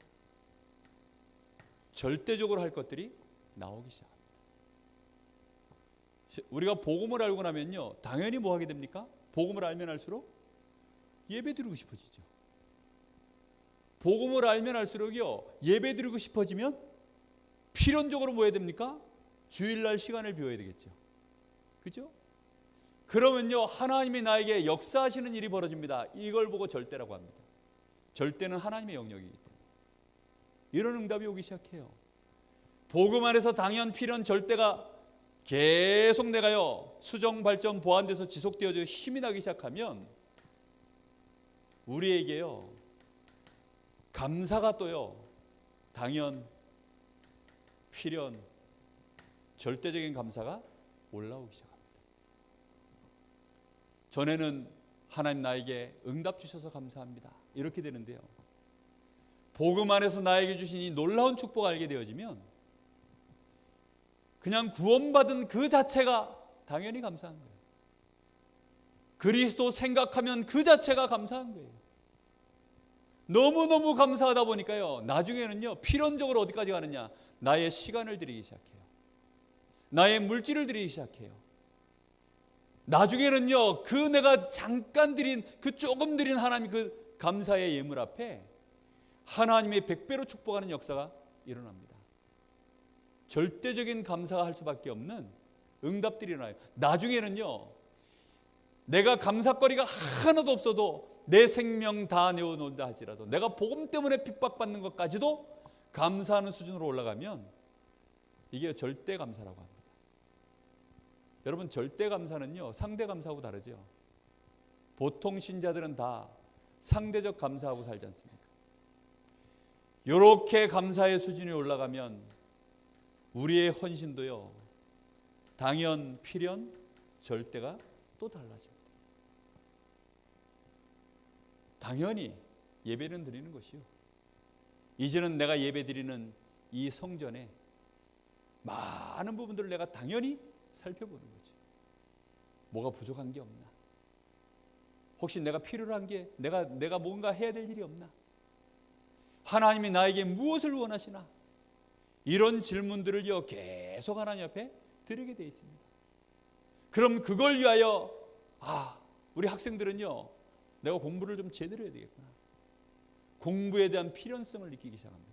절대적으로 할 것들이 나오기 시작합니다. 우리가 복음을 알고 나면요 당연히 뭐 하게 됩니까? 복음을 알면 알수록 예배 드리고 싶어지죠. 복음을 알면 알수록요 예배 드리고 싶어지면 필연적으로 뭐 해야 됩니까? 주일날 시간을 비워야 되겠죠. 그죠? 그러면요 하나님이 나에게 역사하시는 일이 벌어집니다. 이걸 보고 절대라고 합니다. 절대는 하나님의 영역이기 때문에 이런 응답이 오기 시작해요. 복음 안에서 당연, 필연, 절대가 계속 내가요 수정, 발전, 보완돼서 지속되어져 힘이 나기 시작하면 우리에게요 감사가 또요 당연, 필연, 절대적인 감사가 올라오기 시작합니다. 전에는 하나님 나에게 응답 주셔서 감사합니다 이렇게 되는데요 복음 안에서 나에게 주신 이 놀라운 축복을 알게 되어지면 그냥 구원받은 그 자체가 당연히 감사한 거예요. 그리스도 생각하면 그 자체가 감사한 거예요. 너무너무 감사하다 보니까요 나중에는요 필연적으로 어디까지 가느냐 나의 시간을 드리기 시작해요. 나의 물질을 드리기 시작해요. 나중에는요 그 내가 잠깐 드린 그 조금 드린 하나님 그 감사의 예물 앞에 하나님의 100배로 축복하는 역사가 일어납니다. 절대적인 감사가 할 수밖에 없는 응답들이 일어나요. 나중에는요 내가 감사거리가 하나도 없어도 내 생명 다 내어놓는다 할지라도 내가 복음 때문에 핍박받는 것까지도 감사하는 수준으로 올라가면 이게 절대 감사라고 합니다. 여러분 절대 감사는요 상대 감사하고 다르죠. 보통 신자들은 다 상대적 감사하고 살지 않습니까? 이렇게 감사의 수준이 올라가면 우리의 헌신도요, 당연, 필연, 절대가 또 달라집니다. 당연히 예배는 드리는 것이요, 이제는 내가 예배 드리는 이 성전에 많은 부분들을 내가 당연히 살펴보는 거지. 뭐가 부족한 게 없나? 혹시 내가 필요로 한 게 내가 뭔가 해야 될 일이 없나? 하나님이 나에게 무엇을 원하시나? 이런 질문들을요 계속 하나님 앞에 드리게 되어 있습니다. 그럼 그걸 위하여 우리 학생들은요, 내가 공부를 좀 제대로 해야 되겠구나. 공부에 대한 필연성을 느끼기 시작합니다.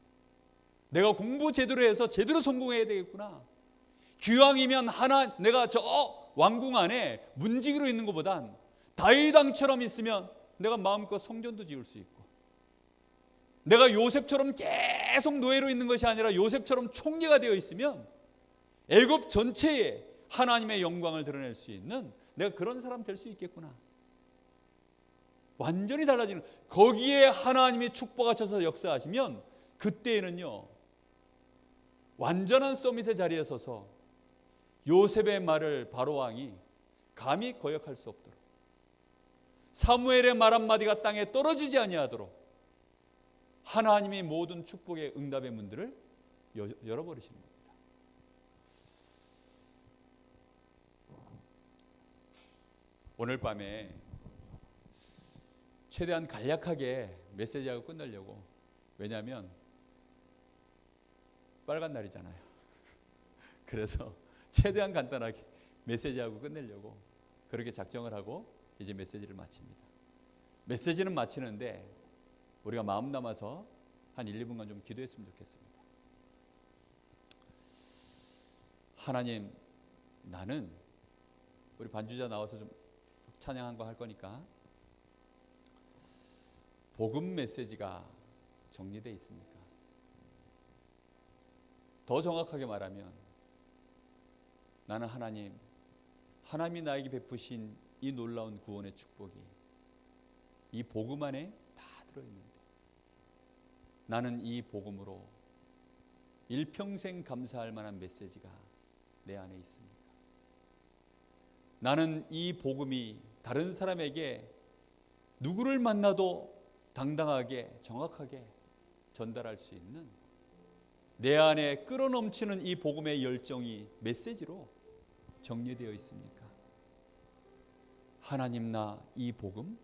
내가 공부 제대로 해서 제대로 성공해야 되겠구나. 기왕이면 내가 저 왕궁 안에 문지기로 있는 것보단 다윗 왕처럼 있으면 내가 마음껏 성전도 지을 수 있고, 내가 요셉처럼 계속 노예로 있는 것이 아니라 요셉처럼 총리가 되어 있으면 애굽 전체에 하나님의 영광을 드러낼 수 있는 내가 그런 사람 될 수 있겠구나. 완전히 달라지는, 거기에 하나님이 축복하셔서 역사하시면 그때에는요 완전한 서밋의 자리에 서서 요셉의 말을 바로왕이 감히 거역할 수 없도록, 사무엘의 말 한마디가 땅에 떨어지지 아니하도록 하나님이 모든 축복의 응답의 문들을 열어버리시는 겁니다. 오늘 밤에 최대한 간략하게 메시지하고 끝내려고, 왜냐하면 빨간 날이잖아요. 그래서 최대한 간단하게 메시지하고 끝내려고 그렇게 작정을 하고 이제 메시지를 마칩니다. 메시지는 마치는데 우리가 마음 담아서 한 1, 2분간 좀 기도했으면 좋겠습니다. 하나님, 나는, 우리 반주자 나와서 좀 찬양한 거 할 거니까, 복음 메시지가 정리되어 있습니까? 더 정확하게 말하면 나는 하나님이 나에게 베푸신 이 놀라운 구원의 축복이 이 복음 안에 다 들어있는데, 나는 이 복음으로 일평생 감사할 만한 메시지가 내 안에 있습니까? 나는 이 복음이 다른 사람에게 누구를 만나도 당당하게 정확하게 전달할 수 있는 내 안에 끌어넘치는 이 복음의 열정이 메시지로 정리되어 있습니까? 하나님, 나 이 복음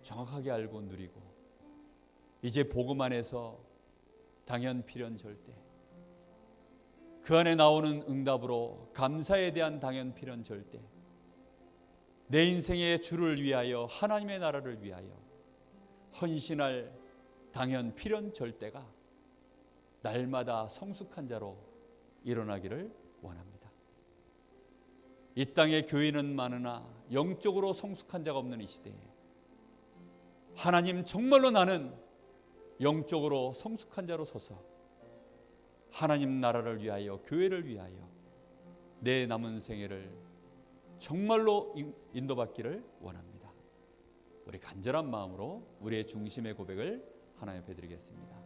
정확하게 알고 누리고 이제 복음 안에서 당연, 필연, 절대, 그 안에 나오는 응답으로 감사에 대한 당연, 필연, 절대, 내 인생의 주를 위하여, 하나님의 나라를 위하여 헌신할 당연, 필연, 절대가 날마다 성숙한 자로 일어나기를 원합니다. 이 땅에 교인은 많으나 영적으로 성숙한 자가 없는 이 시대에 하나님, 정말로 나는 영적으로 성숙한 자로 서서 하나님 나라를 위하여, 교회를 위하여 내 남은 생애를 정말로 인도받기를 원합니다. 우리 간절한 마음으로 우리의 중심의 고백을 하나님 앞에 드리겠습니다.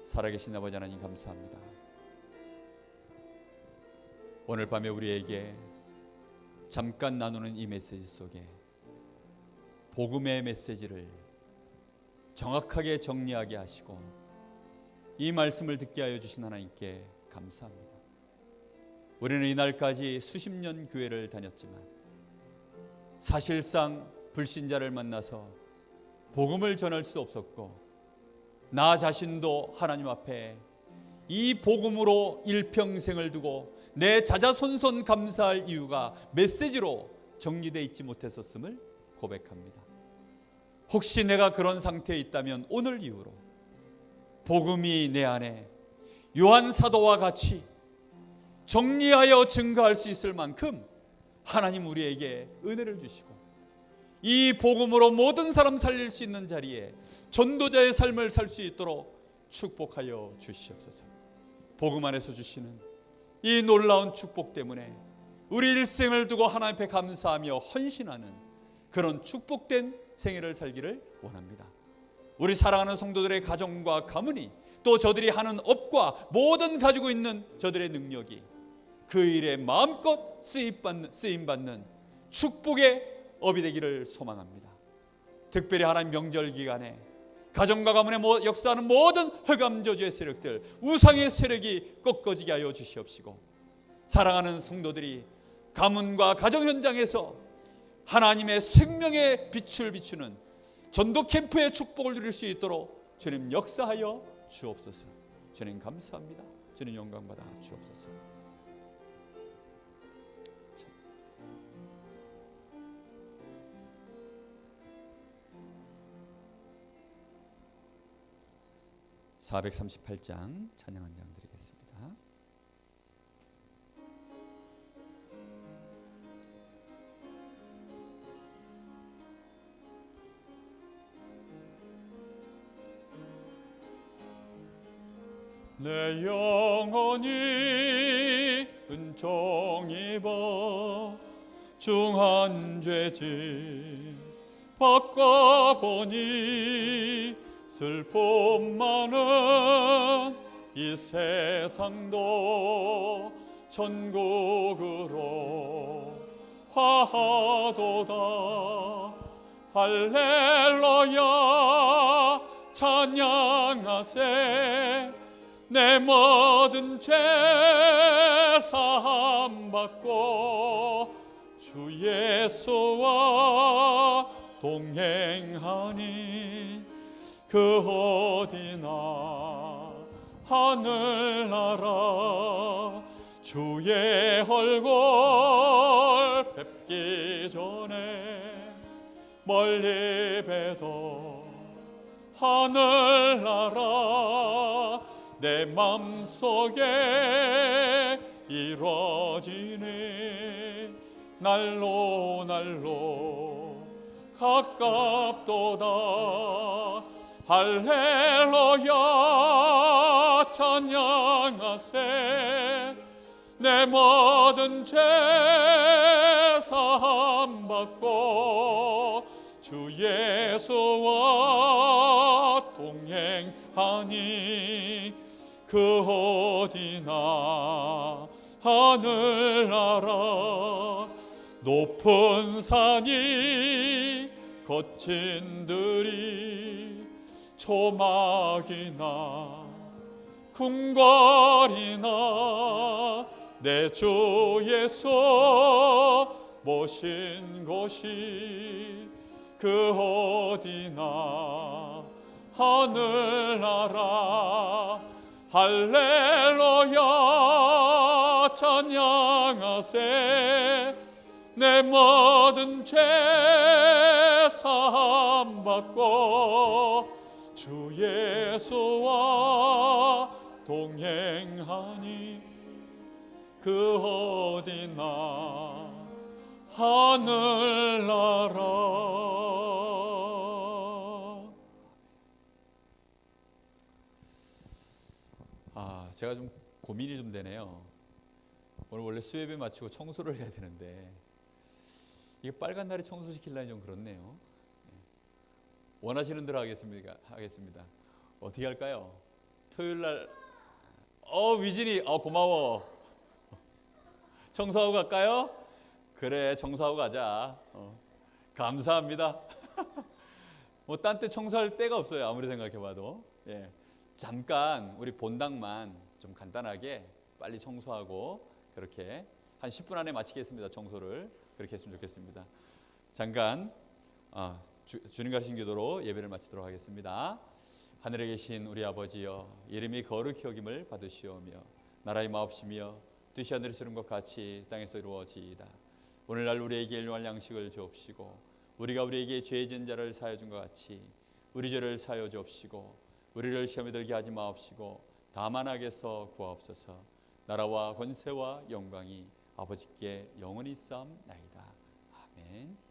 살아계신 아버지 하나님, 감사합니다. 오늘 밤에 우리에게 잠깐 나누는 이 메시지 속에 복음의 메시지를 정확하게 정리하게 하시고 이 말씀을 듣게 하여 주신 하나님께 감사합니다. 우리는 이날까지 수십 년 교회를 다녔지만 사실상 불신자를 만나서 복음을 전할 수 없었고, 나 자신도 하나님 앞에 이 복음으로 일평생을 두고 내 자자손손 감사할 이유가 메시지로 정리되어 있지 못했었음을 고백합니다. 혹시 내가 그런 상태에 있다면 오늘 이후로 복음이 내 안에 요한 사도와 같이 정리하여 증거할 수 있을 만큼 하나님 우리에게 은혜를 주시고, 이 복음으로 모든 사람 살릴 수 있는 자리에 전도자의 삶을 살 수 있도록 축복하여 주시옵소서. 복음 안에서 주시는 이 놀라운 축복 때문에 우리 일생을 두고 하나님 앞에 감사하며 헌신하는 그런 축복된 생애를 살기를 원합니다. 우리 사랑하는 성도들의 가정과 가문이, 또 저들이 하는 업과 모든 가지고 있는 저들의 능력이 그 일에 마음껏 쓰임받는 축복의 업이 되기를 소망합니다. 특별히 하나님 명절 기간에 가정과 가문에 역사하는 모든 흑암 저주의 세력들, 우상의 세력이 꺾어지게 하여 주시옵시고, 사랑하는 성도들이 가문과 가정 현장에서 하나님의 생명의 빛을 비추는 전도 캠프의 축복을 누릴 수 있도록 주님 역사하여 주옵소서. 주님 감사합니다. 주님 영광받아 주옵소서. (438장) 찬양 한 장 드리겠습니다. 내 영혼이 은총 입어 중한 죄짐 바꿔보니 슬픔 많은 이 세상도 천국으로 화하도다. 할렐루야 찬양하세. 내 모든 죄 사함 받고 주 예수와 동행하니 그 어디나 하늘나라 주의 얼굴 뵙기 전에 멀리 뵈도 하늘나라 내 맘속에 이루어지네. 날로 날로 가깝도다. 할렐루야 찬양하세. 내 모든 죄 사함 받고 주 예수와 동행하니 그 어디나 하늘나라 높은 산이 거친 들이 초막이나 궁궐이나 내 주 예수 모신 곳이 그 어디나 하늘나라 할렐루야 찬양하세. 내 모든 죄 사함 받고 주 예수와 동행하니 그 어디나 하늘나라. 제가 좀 고민이 좀 되네요. 오늘 원래 수요예배 마치고 청소를 해야 되는데 이게 빨간 날에 청소시키려니 좀 그렇네요. 원하시는 대로 하겠습니다. 어떻게 할까요? 토요일 날 위진이 고마워. 청소하고 갈까요? 그래, 청소하고 가자. 감사합니다. 뭐 딴 때 청소할 때가 없어요. 아무리 생각해봐도. 예. 잠깐 우리 본당만 좀 간단하게 빨리 청소하고 그렇게 한 10분 안에 마치겠습니다. 청소를 그렇게 했으면 좋겠습니다. 잠깐 주님 가르친 기도로 예배를 마치도록 하겠습니다. 하늘에 계신 우리 아버지여, 이름이 거룩히 여김을 받으시오며 나라의 마옵시며 뜻이 하늘에서 이룬 것 같이 땅에서 이루어지이다. 오늘날 우리에게 일용할 양식을 주옵시고 우리가 우리에게 죄 지은 자를 사하여 준 것 같이 우리 죄를 사하여 주옵시고 우리를 시험에 들게 하지 마옵시고 다만 악에서 구하옵소서. 나라와 권세와 영광이 아버지께 영원히 쌓옵나이다. 아멘.